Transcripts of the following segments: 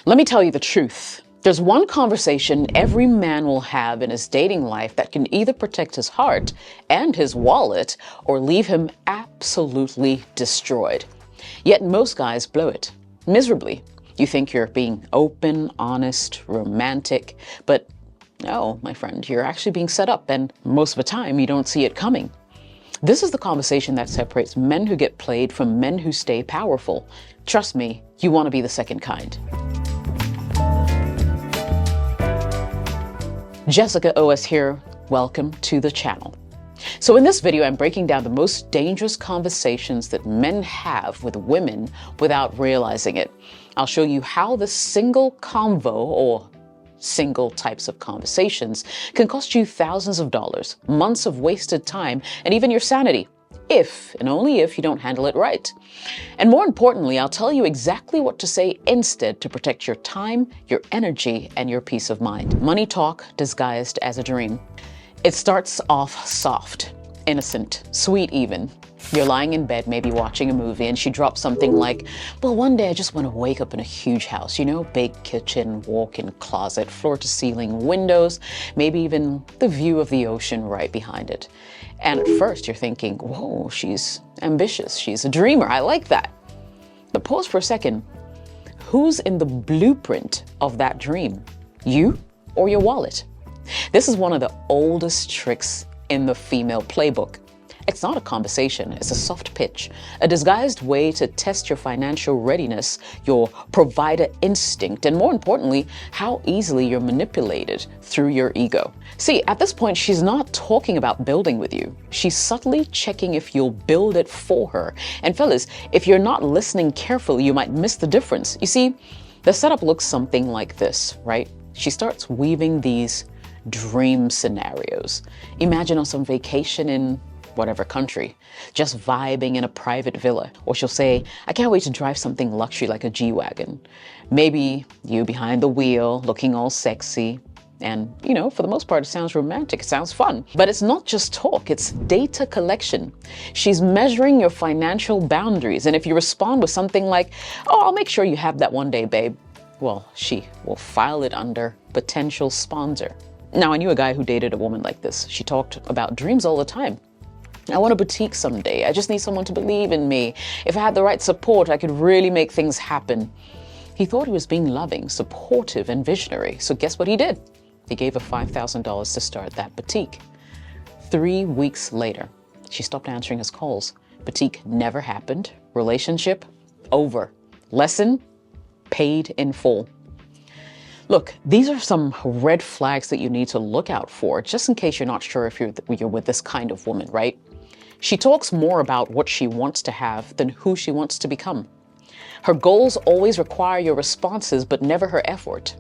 Let me tell you the truth. There's one conversation every man will have in his dating life that can either protect his heart and his wallet or leave him absolutely destroyed. Yet most guys blow it miserably. You think you're being open, honest, romantic, but no, my friend, you're actually being set up, and most of the time you don't see it coming. This is the conversation that separates men who get played from men who stay powerful. Trust me, you want to be the second kind. Jessica OS here. Welcome to the channel. So in this video, I'm breaking down the most dangerous conversations that men have with women without realizing it. I'll show you how the single convo or single types of conversations can cost you thousands of dollars, months of wasted time, and even your sanity, if and only if you don't handle it right. And more importantly, I'll tell you exactly what to say instead to protect your time, your energy, and your peace of mind. Money talk disguised as a dream. It starts off soft, innocent, sweet even. You're lying in bed, maybe watching a movie, and she drops something like, well, one day I just want to wake up in a huge house, you know, big kitchen, walk-in closet, floor-to-ceiling windows, maybe even the view of the ocean right behind it. And at first you're thinking, whoa, she's ambitious, she's a dreamer, I like that. But pause for a second. Who's in the blueprint of that dream? You or your wallet? This is one of the oldest tricks in the female playbook. It's not a conversation, it's a soft pitch, a disguised way to test your financial readiness, your provider instinct, and more importantly, how easily you're manipulated through your ego. See, at this point, she's not talking about building with you. She's subtly checking if you'll build it for her. And fellas, if you're not listening carefully, you might miss the difference. You see, the setup looks something like this, right? She starts weaving these dream scenarios. Imagine on some vacation in whatever country, just vibing in a private villa. Or she'll say, I can't wait to drive something luxury like a G-Wagon. Maybe you behind the wheel, looking all sexy. And, you know, for the most part, it sounds romantic, it sounds fun. But it's not just talk, it's data collection. She's measuring your financial boundaries. And if you respond with something like, oh, I'll make sure you have that one day, babe, well, she will file it under potential sponsor. Now, I knew a guy who dated a woman like this. She talked about dreams all the time. I want a boutique someday. I just need someone to believe in me. If I had the right support, I could really make things happen. He thought he was being loving, supportive, and visionary. So guess what he did? He gave her $5,000 to start that boutique. 3 weeks later, she stopped answering his calls. Boutique never happened. Relationship over. Lesson, paid in full. Look, these are some red flags that you need to look out for, just in case you're not sure if you're with this kind of woman, right? She talks more about what she wants to have than who she wants to become. Her goals always require your responses, but never her effort.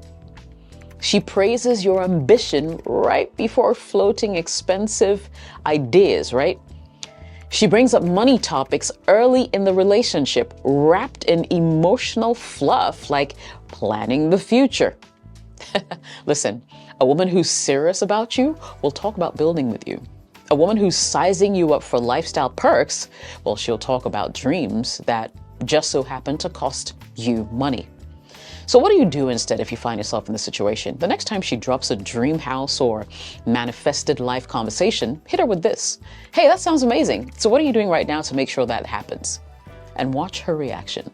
She praises your ambition right before floating expensive ideas, right? She brings up money topics early in the relationship, wrapped in emotional fluff like planning the future. Listen, a woman who's serious about you will talk about building with you. A woman who's sizing you up for lifestyle perks, well, she'll talk about dreams that just so happen to cost you money. So what do you do instead if you find yourself in this situation? The next time she drops a dream house or manifested life conversation, hit her with this. Hey, that sounds amazing. So what are you doing right now to make sure that happens? And watch her reaction.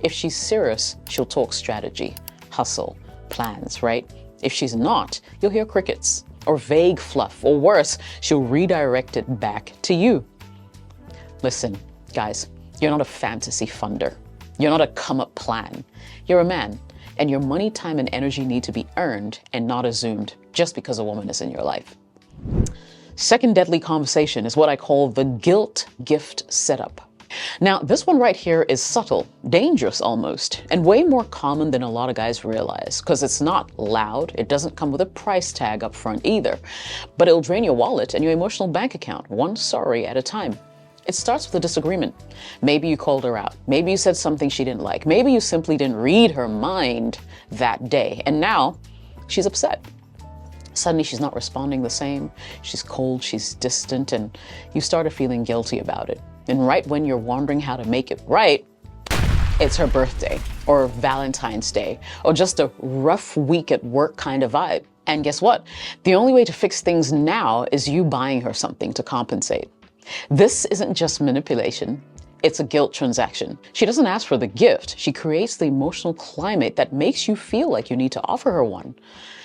If she's serious, she'll talk strategy, hustle, plans, right? If she's not, you'll hear crickets or vague fluff, or worse, she'll redirect it back to you. Listen, guys, you're not a fantasy funder. You're not a come-up plan. You're a man, and your money, time, and energy need to be earned and not assumed just because a woman is in your life. Second deadly conversation is what I call the guilt gift setup. Now, this one right here is subtle, dangerous almost, and way more common than a lot of guys realize, because it's not loud, it doesn't come with a price tag up front either, but it'll drain your wallet and your emotional bank account, one sorry at a time. It starts with a disagreement. Maybe you called her out. Maybe you said something she didn't like. Maybe you simply didn't read her mind that day, and now she's upset. Suddenly she's not responding the same. She's cold, she's distant, and you started feeling guilty about it. And right when you're wondering how to make it right, it's her birthday or Valentine's Day or just a rough week at work kind of vibe. And guess what? The only way to fix things now is you buying her something to compensate. This isn't just manipulation. It's a guilt transaction. She doesn't ask for the gift. She creates the emotional climate that makes you feel like you need to offer her one.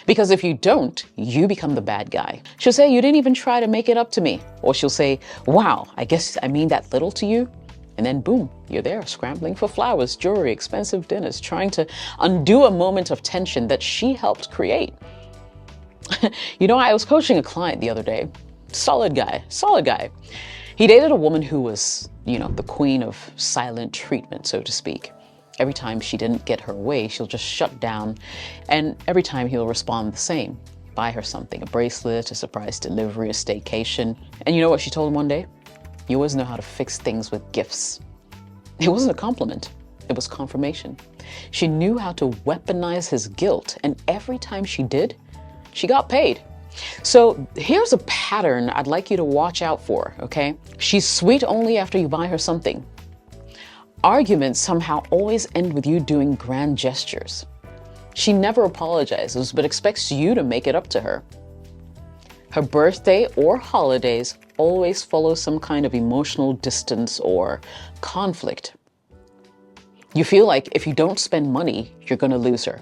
Because if you don't, you become the bad guy. She'll say, you didn't even try to make it up to me. Or she'll say, wow, I guess I mean that little to you. And then boom, you're there scrambling for flowers, jewelry, expensive dinners, trying to undo a moment of tension that she helped create. You know, I was coaching a client the other day. Solid guy. He dated a woman who was, the queen of silent treatment, so to speak. Every time she didn't get her way, she'll just shut down. And every time he'll respond the same. Buy her something, a bracelet, a surprise delivery, a staycation. And you know what she told him one day? You always know how to fix things with gifts. It wasn't a compliment. It was confirmation. She knew how to weaponize his guilt. And every time she did, she got paid. So here's a pattern I'd like you to watch out for, okay? She's sweet only after you buy her something. Arguments somehow always end with you doing grand gestures. She never apologizes, but expects you to make it up to her. Her birthday or holidays always follow some kind of emotional distance or conflict. You feel like if you don't spend money, you're going to lose her.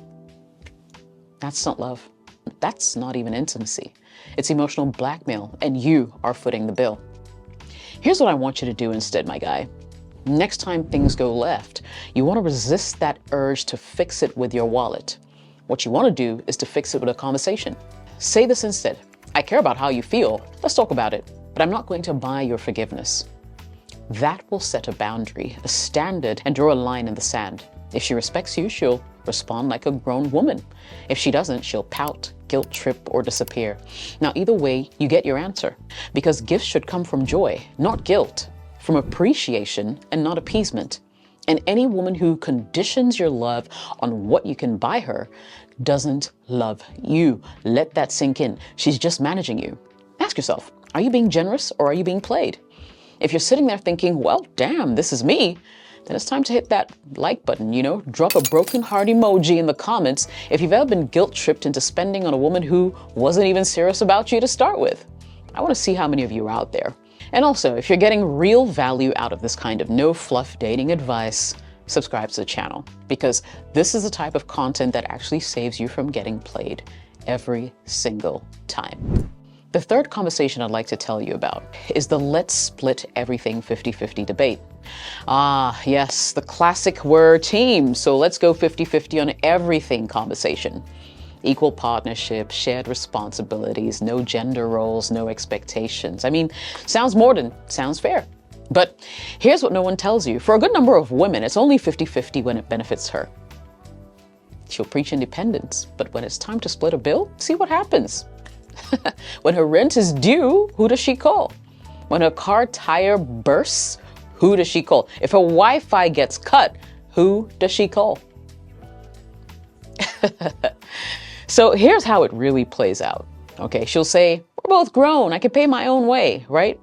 That's not love. That's not even intimacy. It's emotional blackmail, and you are footing the bill. Here's what I want you to do instead, my guy. Next time things go left, you want to resist that urge to fix it with your wallet. What you want to do is to fix it with a conversation. Say this instead. I care about how you feel. Let's talk about it. But I'm not going to buy your forgiveness. That will set a boundary, a standard, and draw a line in the sand. If she respects you, she'll respond like a grown woman. If she doesn't, she'll pout, guilt trip, or disappear. Now, either way, you get your answer. Because gifts should come from joy, not guilt. From appreciation and not appeasement. And any woman who conditions your love on what you can buy her doesn't love you. Let that sink in. She's just managing you. Ask yourself, are you being generous or are you being played? If you're sitting there thinking, well, damn, this is me, then it's time to hit that like button, drop a broken heart emoji in the comments if you've ever been guilt tripped into spending on a woman who wasn't even serious about you to start with. I want to see how many of you are out there. And also, if you're getting real value out of this kind of no fluff dating advice, subscribe to the channel, because this is the type of content that actually saves you from getting played every single time. The third conversation I'd like to tell you about is the let's split everything 50-50 debate. Ah, yes, the classic word team. So let's go 50-50 on everything conversation. Equal partnership, shared responsibilities, no gender roles, no expectations. I mean, sounds fair. But here's what no one tells you. For a good number of women, it's only 50-50 when it benefits her. She'll preach independence, but when it's time to split a bill, see what happens. When her rent is due, who does she call? When her car tire bursts, who does she call? If her Wi-Fi gets cut, who does she call? So here's how it really plays out. Okay, she'll say, we're both grown, I can pay my own way, right?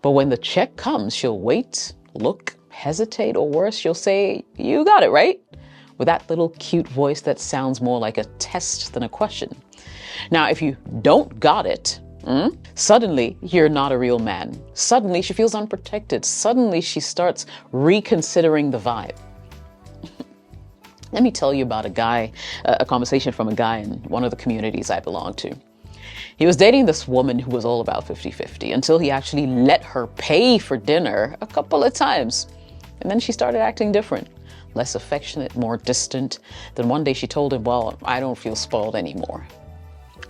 But when the check comes, she'll wait, look, hesitate, or worse, she'll say, you got it, right? With that little cute voice that sounds more like a test than a question. Now, if you don't got it, suddenly you're not a real man. Suddenly she feels unprotected. Suddenly she starts reconsidering the vibe. Let me tell you about a conversation from a guy in one of the communities I belong to. He was dating this woman who was all about 50-50 until he actually let her pay for dinner a couple of times. And then she started acting different, less affectionate, more distant. Then one day she told him, well, I don't feel spoiled anymore.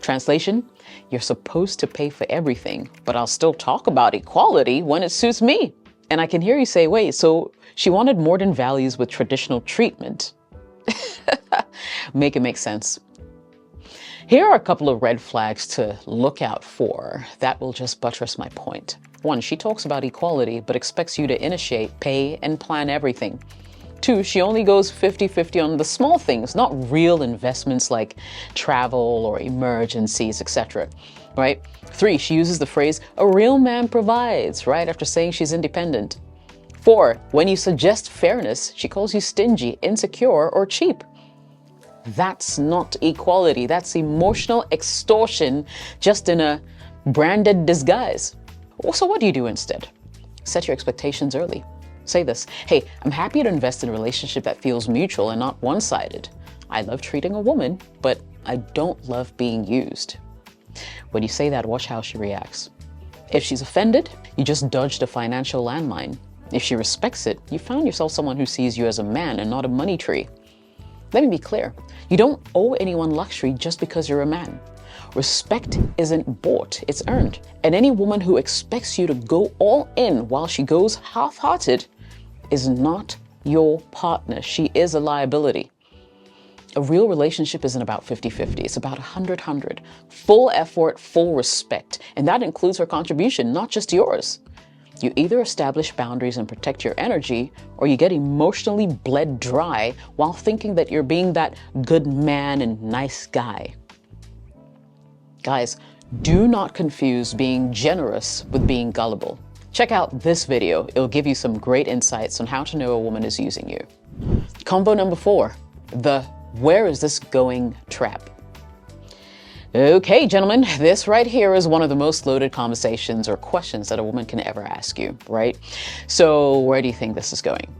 Translation, you're supposed to pay for everything, but I'll still talk about equality when it suits me. And I can hear you say, wait, so she wanted modern values with traditional treatment. Make it make sense. Here are a couple of red flags to look out for that will just buttress my point. 1, she talks about equality, but expects you to initiate, pay, and plan everything. 2, she only goes 50-50 on the small things, not real investments like travel or emergencies, etc. Right? 3, she uses the phrase, a real man provides, right after saying she's independent. 4, when you suggest fairness, she calls you stingy, insecure, or cheap. That's not equality. That's emotional extortion, just in a branded disguise. So what do you do instead? Set your expectations early. Say this: hey, I'm happy to invest in a relationship that feels mutual and not one-sided. I love treating a woman, but I don't love being used. When you say that, watch how she reacts. If she's offended, you just dodged a financial landmine. If she respects it, you found yourself someone who sees you as a man and not a money tree. Let me be clear. You don't owe anyone luxury just because you're a man. Respect isn't bought, it's earned. And any woman who expects you to go all in while she goes half-hearted is not your partner. She is a liability. A real relationship isn't about 50-50. It's about 100-100. Full effort, full respect. And that includes her contribution, not just yours. You either establish boundaries and protect your energy, or you get emotionally bled dry while thinking that you're being that good man and nice guy. Guys, do not confuse being generous with being gullible. Check out this video. It'll give you some great insights on how to know a woman is using you. Combo number 4, the "where is this going" trap. Okay, gentlemen, this right here is one of the most loaded conversations or questions that a woman can ever ask you, right? So where do you think this is going?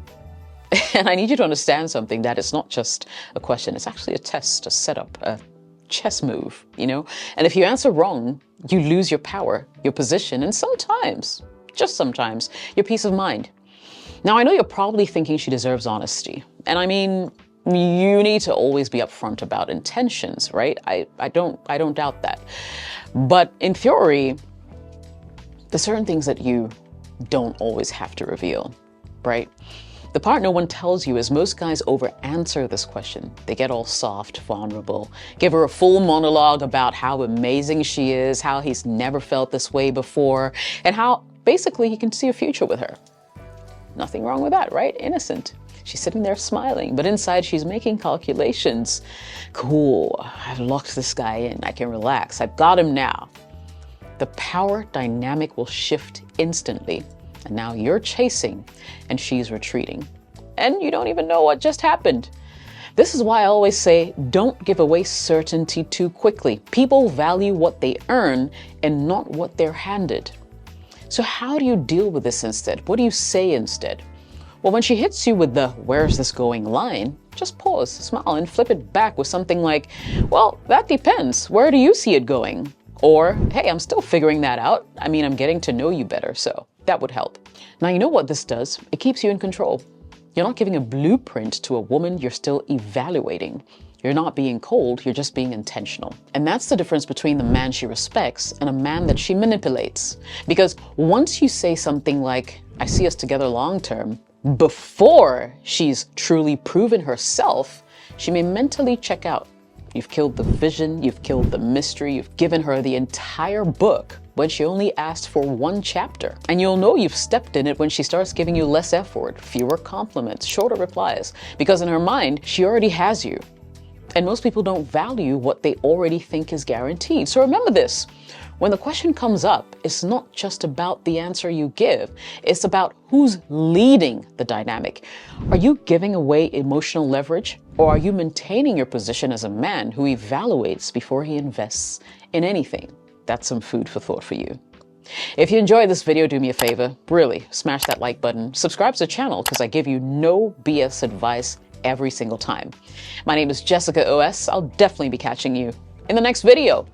And I need you to understand something, that it's not just a question, it's actually a test, a setup, a chess move, you know? And if you answer wrong, you lose your power, your position, and sometimes, just sometimes, your peace of mind. Now, I know you're probably thinking she deserves honesty. And I mean, you need to always be upfront about intentions, right? I don't doubt that. But in theory, there's certain things that you don't always have to reveal, right? The part no one tells you is most guys over-answer this question. They get all soft, vulnerable, give her a full monologue about how amazing she is, how he's never felt this way before, and how basically he can see a future with her. Nothing wrong with that, right? Innocent. She's sitting there smiling, but inside she's making calculations. Cool, I've locked this guy in. I can relax. I've got him now. The power dynamic will shift instantly. And now you're chasing and she's retreating. And you don't even know what just happened. This is why I always say, don't give away certainty too quickly. People value what they earn and not what they're handed. So how do you deal with this instead? What do you say instead? Well, when she hits you with the "where's this going" line, just pause, smile, and flip it back with something like, "Well, that depends. Where do you see it going?" Or, "Hey, I'm still figuring that out. I mean, I'm getting to know you better, so that would help." Now, you know what this does? It keeps you in control. You're not giving a blueprint to a woman you're still evaluating. You're not being cold, you're just being intentional. And that's the difference between the man she respects and a man that she manipulates. Because once you say something like, "I see us together long term," before she's truly proven herself, she may mentally check out. You've killed the vision, you've killed the mystery, you've given her the entire book when she only asked for one chapter. And you'll know you've stepped in it when she starts giving you less effort, fewer compliments, shorter replies, because in her mind, she already has you. And most people don't value what they already think is guaranteed. So remember this. When the question comes up, it's not just about the answer you give. It's about who's leading the dynamic. Are you giving away emotional leverage, or are you maintaining your position as a man who evaluates before he invests in anything? That's some food for thought for you. If you enjoyed this video, do me a favor. Really, smash that like button. Subscribe to the channel because I give you no BS advice every single time. My name is Jessica OS. I'll definitely be catching you in the next video.